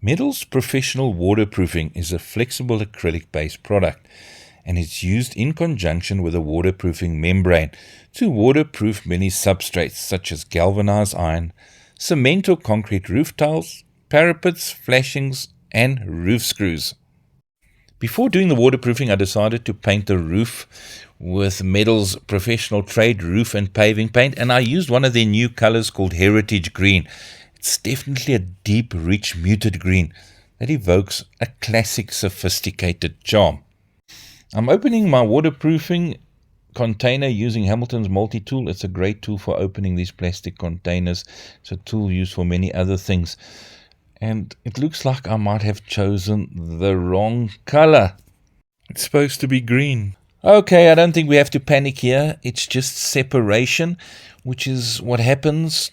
Metals Professional Waterproofing is a flexible acrylic-based product, and it's used in conjunction with a waterproofing membrane to waterproof many substrates such as galvanized iron, cement or concrete roof tiles, parapets, flashings, and roof screws. Before doing the waterproofing, I decided to paint the roof with Metals Professional Trade Roof and Paving Paint, and I used one of their new colors called Heritage Green. It's definitely a deep, rich, muted green that evokes a classic, sophisticated charm. I'm opening my waterproofing container using Hamilton's multi-tool. It's a great tool for opening these plastic containers. It's a tool used for many other things. And it looks like I might have chosen the wrong color. It's supposed to be green. Okay, I don't think we have to panic here. It's just separation, which is what happens.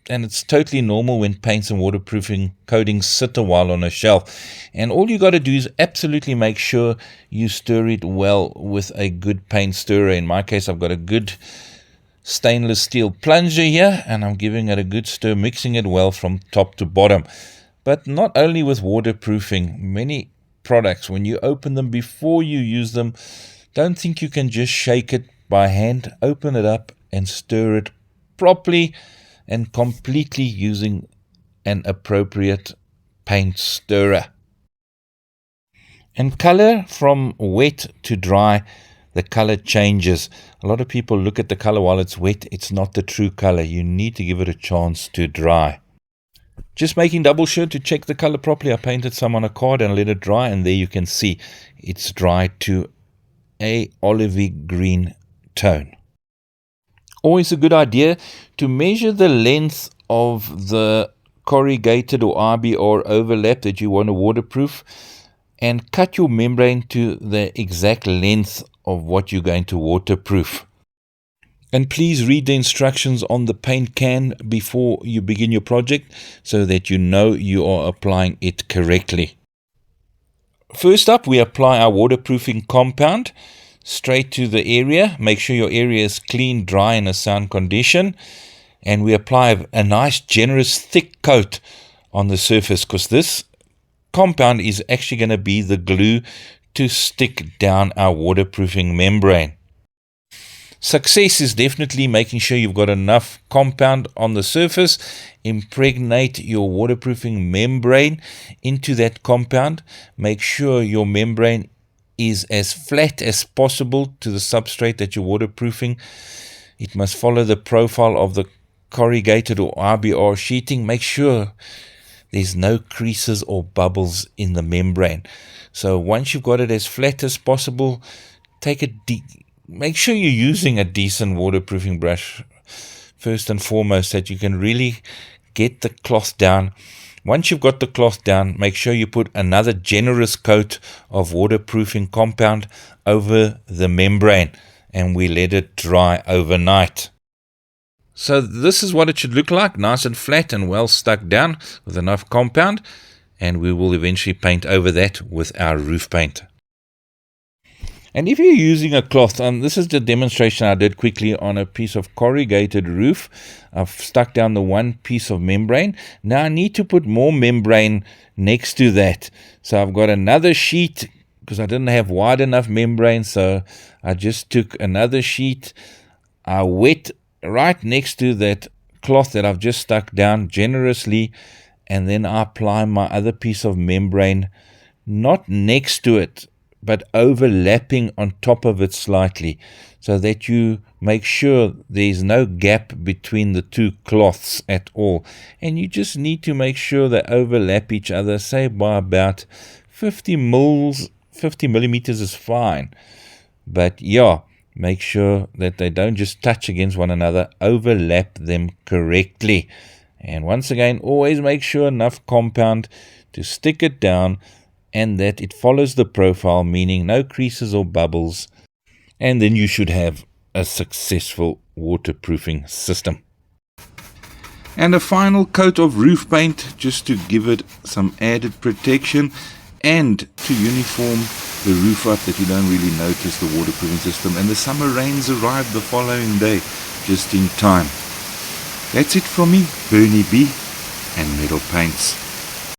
And it's totally normal when paints and waterproofing coatings sit a while on a shelf. And all you got to do is absolutely make sure you stir it well with a good paint stirrer. In my case, I've got a good stainless steel plunger here, and I'm giving it a good stir, mixing it well from top to bottom. But not only with waterproofing, many products, when you open them before you use them, don't think you can just shake it by hand. Open it up and stir it properly and completely using an appropriate paint stirrer. And color from wet to dry, the color changes. A lot of people look at the color while it's wet. It's not the true color. You need to give it a chance to dry. Just making double sure to check the color properly. I painted some on a card and let it dry, and there you can see it's dried to a olivey green tone. Always a good idea to measure the length of the corrugated or RBR overlap that you want to waterproof and cut your membrane to the exact length of what you're going to waterproof. And please read the instructions on the paint can before you begin your project so that you know you are applying it correctly. First up, we apply our waterproofing compound straight to the area. Make sure your area is clean, dry, and a sound condition. And we apply a nice, generous, thick coat on the surface because this compound is actually going to be the glue to stick down our waterproofing membrane. Success is definitely making sure you've got enough compound on the surface. Impregnate your waterproofing membrane into that compound. Make sure your membrane is as flat as possible to the substrate that you're waterproofing. It must follow the profile of the corrugated or RBR sheeting. Make sure there's no creases or bubbles in the membrane. So once you've got it as flat as possible, make sure you're using a decent waterproofing brush first and foremost, that you can really get the cloth down. Once you've got the cloth down, make sure you put another generous coat of waterproofing compound over the membrane, and we let it dry overnight. So this is what it should look like, nice and flat and well stuck down with enough compound, and we will eventually paint over that with our roof paint. And if you're using a cloth, this is the demonstration I did quickly on a piece of corrugated roof. I've stuck down the one piece of membrane. Now I need to put more membrane next to that. So I've got another sheet because I didn't have wide enough membrane. So I just took another sheet. I wet right next to that cloth that I've just stuck down generously. And then I apply my other piece of membrane, not next to it, but overlapping on top of it slightly, so that you make sure there's no gap between the two cloths at all. And you just need to make sure they overlap each other, say by about 50 millimeters is fine. But yeah, make sure that they don't just touch against one another, overlap them correctly. And once again, always make sure enough compound to stick it down, and that it follows the profile, meaning no creases or bubbles, and then you should have a successful waterproofing system. And a final coat of roof paint just to give it some added protection and to uniform the roof up, that you don't really notice the waterproofing system. And the summer rains arrived the following day just in time. That's it from me, Bernie B, and Metal Paints.